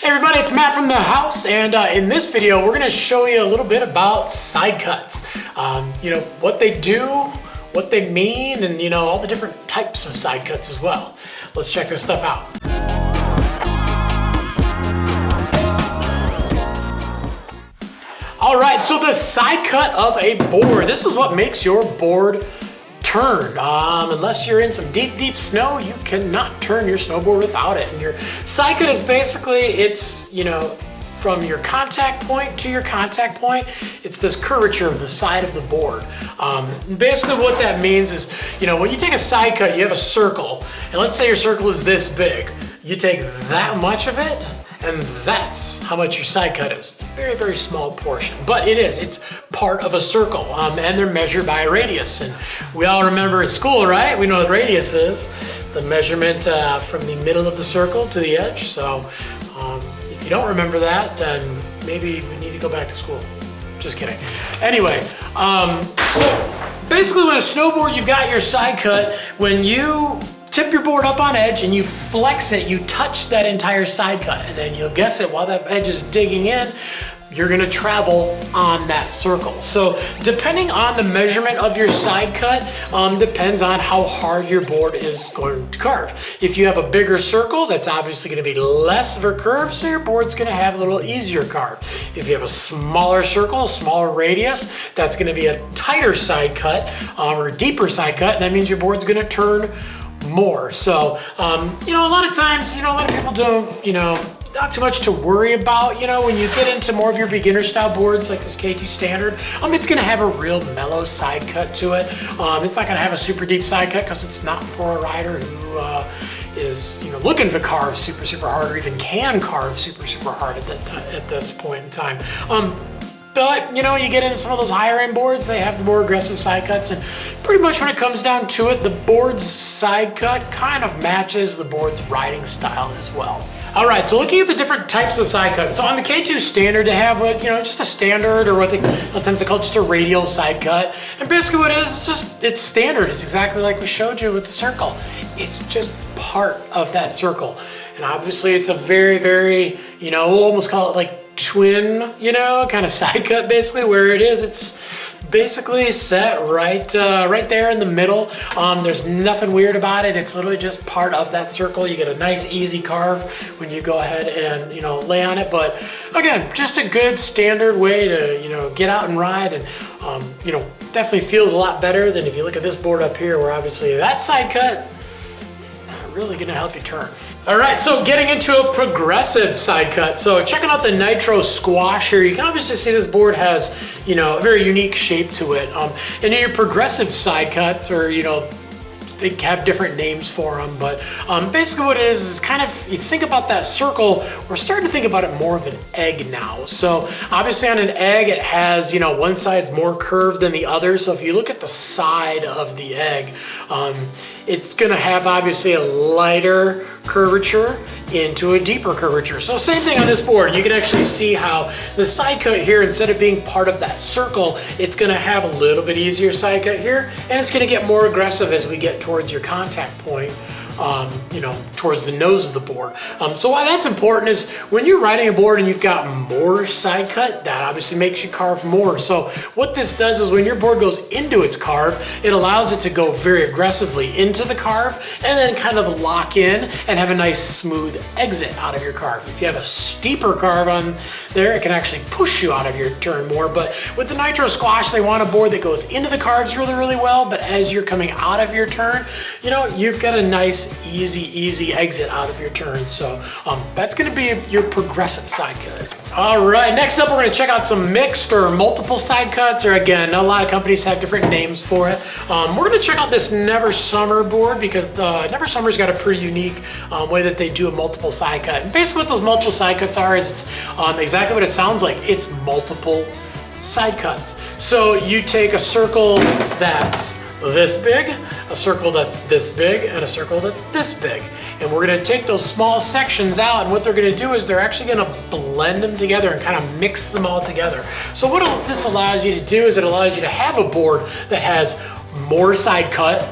Hey everybody, it's Matt from the house, and in this video we're going to show you a little bit about side cuts. What they do, what they mean, and all the different types of side cuts as well. Let's check this stuff out. All right, so the side cut of a board. This is what makes your board turn. Unless you're in some deep snow, you cannot turn your snowboard without it. And your side cut is basically, it's, from your contact point to your contact point, it's this curvature of the side of the board. Basically what that means is, when you take a side cut, you have a circle, and let's say your circle is this big. You take that much of it, and that's how much your side cut is. It's a very, very small portion, but it's part of a circle, and they're measured by a radius. And we all remember at school, right? We know what radius is, the measurement from the middle of the circle to the edge. So if you don't remember that, then maybe we need to go back to school. Just kidding. Anyway, so basically when a snowboard, you've got your side cut. When you tip your board up on edge and you flex it, you touch that entire side cut, and then you'll guess it, while that edge is digging in, you're gonna travel on that circle. So depending on the measurement of your side cut, depends on how hard your board is going to carve. If you have a bigger circle, that's obviously gonna be less of a curve, so your board's gonna have a little easier carve. If you have a smaller circle, a smaller radius, that's gonna be a tighter side cut, or a deeper side cut, and that means your board's gonna turn more. So, a lot of times, a lot of people don't, not too much to worry about, when you get into more of your beginner style boards like this K2 standard, it's gonna have a real mellow side cut to it. It's not gonna have a super deep side cut because it's not for a rider who is looking to carve super hard, or even can carve super hard at this point in time. But, you get into some of those higher end boards, they have the more aggressive side cuts, and pretty much when it comes down to it, the board's side cut kind of matches the board's riding style as well. All right, so looking at the different types of side cuts. So on the K2 standard, they have just a standard, or what sometimes they call just a radial side cut. And basically what it is, it's standard. It's exactly like we showed you with the circle. It's just part of that circle. And obviously it's a very, very, we'll almost call it like twin, kind of side cut, basically, where it's basically set right there in the middle. There's nothing weird about it. It's literally just part of that circle. You get a nice easy carve when you go ahead and lay on it. But again, just a good standard way to get out and ride, and definitely feels a lot better than if you look at this board up here, where obviously that side cut not really gonna help you turn. All right, so getting into a progressive side cut. So checking out the Nitro Squash here, you can obviously see this board has, a very unique shape to it. And in your progressive side cuts, or, they have different names for them, but basically what it is kind of, you think about that circle, we're starting to think about it more of an egg now. So obviously on an egg, it has, one side's more curved than the other. So if you look at the side of the egg, it's gonna have obviously a lighter curvature into a deeper curvature. So same thing on this board. You can actually see how the side cut here, instead of being part of that circle, it's gonna have a little bit easier side cut here, and it's gonna get more aggressive as we get towards your contact point, towards the nose of the board. So why that's important is when you're riding a board and you've got more side cut, that obviously makes you carve more. So what this does is when your board goes into its carve, it allows it to go very aggressively into the carve, and then kind of lock in and have a nice smooth exit out of your carve. If you have a steeper carve on there, it can actually push you out of your turn more. But with the Nitro Squash, they want a board that goes into the carves really well, but as you're coming out of your turn, you've got a nice easy exit out of your turn. So that's going to be your progressive side cut. All right, next up we're going to check out some mixed or multiple side cuts, or again, a lot of companies have different names for it. We're going to check out this Never Summer board, because the Never Summer's got a pretty unique way that they do a multiple side cut. And basically what those multiple side cuts are is it's exactly what it sounds like. It's multiple side cuts. So you take a circle that's this big, a circle that's this big, and a circle that's this big. And we're gonna take those small sections out, and what they're gonna do is they're actually gonna blend them together and kind of mix them all together. So what this allows you to do is it allows you to have a board that has more side cut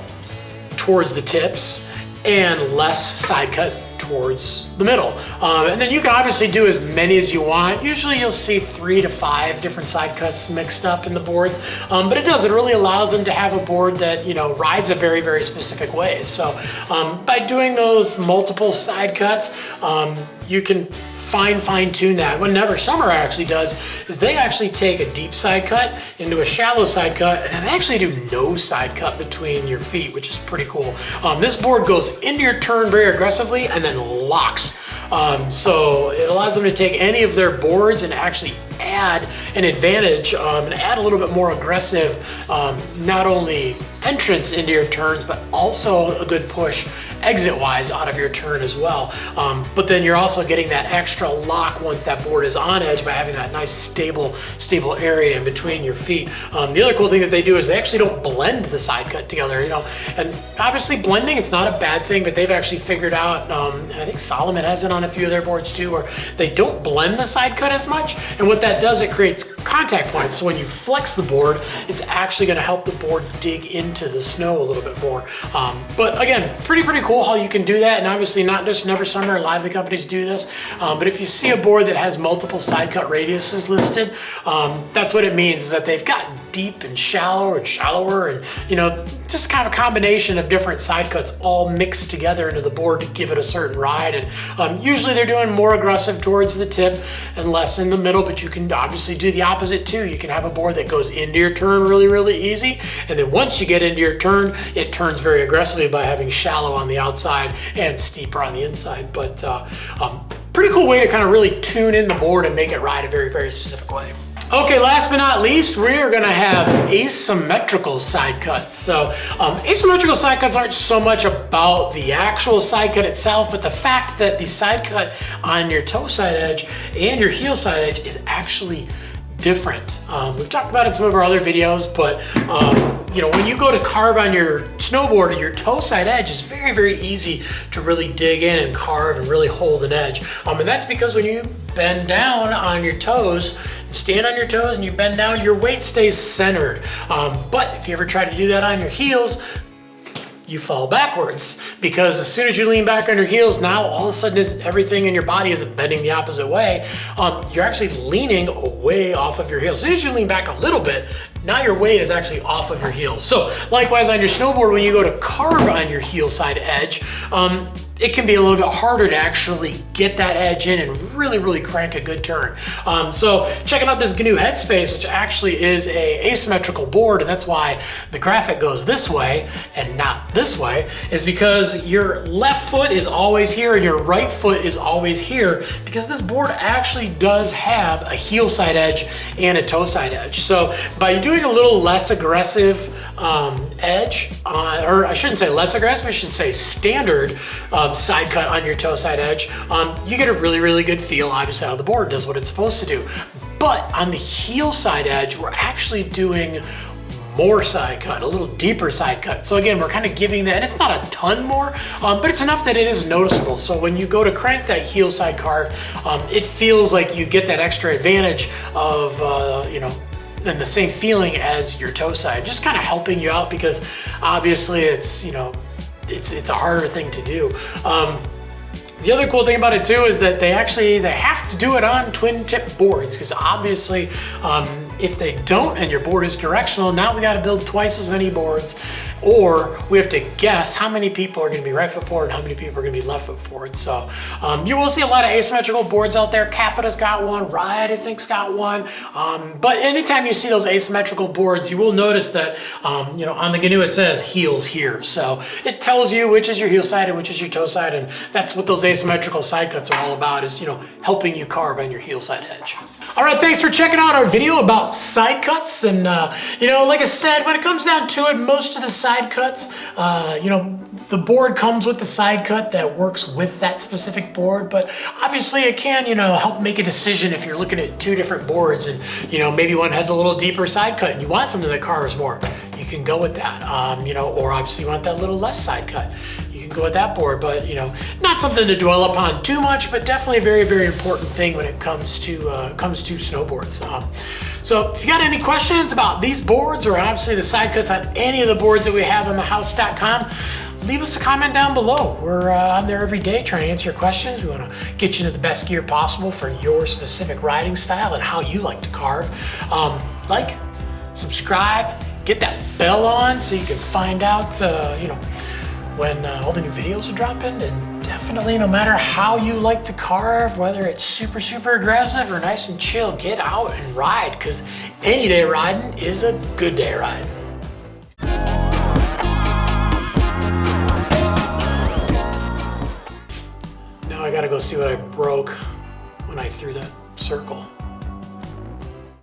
towards the tips and less side cut towards the middle. And then you can obviously do as many as you want. Usually you'll see 3 to 5 different side cuts mixed up in the boards, but it really allows them to have a board that, you know, rides a very, very specific way. So by doing those multiple side cuts, you can fine tune that. What Never Summer actually does is they actually take a deep side cut into a shallow side cut, and then they actually do no side cut between your feet, which is pretty cool. This board goes into your turn very aggressively and then locks. So it allows them to take any of their boards and actually add an advantage and add a little bit more aggressive, not only entrance into your turns, but also a good push exit-wise out of your turn as well. But then you're also getting that extra lock once that board is on edge by having that nice stable area in between your feet. The other cool thing that they do is they actually don't blend the side cut together, you know, and obviously blending, it's not a bad thing, but they've actually figured out, and I think Solomon has it on a few of their boards too, where they don't blend the side cut as much. And what that does, it creates contact points. So when you flex the board, it's actually gonna help the board dig into the snow a little bit more. But again, pretty cool how you can do that. And obviously not just Never Summer, a lot of the companies do this. But if you see a board that has multiple side cut radiuses listed, that's what it means, is that they've got deep and shallow and shallower, and, you know, just kind of a combination of different side cuts all mixed together into the board to give it a certain ride. And usually they're doing more aggressive towards the tip and less in the middle, but you can obviously do the opposite too. You can have a board that goes into your turn really easy, and then once you get into your turn, it turns very aggressively by having shallow on the outside and steeper on the inside. But pretty cool way to kind of really tune in the board and make it ride a very specific way. Okay, last but not least, we are gonna have asymmetrical side cuts. So asymmetrical side cuts aren't so much about the actual side cut itself, but the fact that the side cut on your toe side edge and your heel side edge is actually different. We've talked about it in some of our other videos, but you know, when you go to carve on your snowboard, your toe side edge is very easy to really dig in and carve and really hold an edge. And that's because when you bend down on your toes, stand on your toes and you bend down, your weight stays centered. But if you ever try to do that on your heels, you fall backwards, because as soon as you lean back on your heels, now all of a sudden everything in your body isn't bending the opposite way. You're actually leaning away off of your heels. As soon as you lean back a little bit, now your weight is actually off of your heels. So likewise on your snowboard, when you go to carve on your heel side edge, it can be a little bit harder to actually get that edge in and really crank a good turn. So checking out this GNU Headspace, which actually is a asymmetrical board, and that's why the graphic goes this way and not this way, is because your left foot is always here and your right foot is always here, because this board actually does have a heel side edge and a toe side edge. So by doing a little less aggressive edge, or I shouldn't say less aggressive, I should say standard side cut on your toe side edge, you get a really good feel, obviously, how the board does what it's supposed to do. But on the heel side edge, we're actually doing more side cut, a little deeper side cut. So again, we're kind of giving that, and it's not a ton more, but it's enough that it is noticeable. So when you go to crank that heel side carve, it feels like you get that extra advantage of, you know, and the same feeling as your toe side, just kind of helping you out, because obviously it's, you know, it's a harder thing to do. The other cool thing about it too is that they have to do it on twin tip boards, because obviously if they don't and your board is directional, now we got to build twice as many boards, or we have to guess how many people are going to be right foot forward and how many people are going to be left foot forward. So you will see a lot of asymmetrical boards out there. Capita's got one, Ride I think's got one, but anytime you see those asymmetrical boards, you will notice that you know, on the GNU it says heels here, so it tells you which is your heel side and which is your toe side, and that's what those asymmetrical side cuts are all about, is, you know, helping you carve on your heel side edge. All right, thanks for checking out our video about side cuts. And you know, like I said, when it comes down to it, most of the side cuts, you know, the board comes with the side cut that works with that specific board, but obviously it can, you know, help make a decision if you're looking at two different boards and, you know, maybe one has a little deeper side cut and you want something that carves more. You can go with that, you know, or obviously you want that little less side cut. You can go with that board, but, you know, not something to dwell upon too much, but definitely a very important thing when it comes to snowboards. So if you got any questions about these boards, or obviously the side cuts on any of the boards that we have on thehouse.com, leave us a comment down below. We're on there every day trying to answer your questions. We want to get you into the best gear possible for your specific riding style and how you like to carve. Like, subscribe, get that bell on so you can find out, when all the new videos are dropping. And definitely, no matter how you like to carve, whether it's super aggressive or nice and chill, get out and ride, because any day riding is a good day riding. Now I gotta go see what I broke when I threw that circle.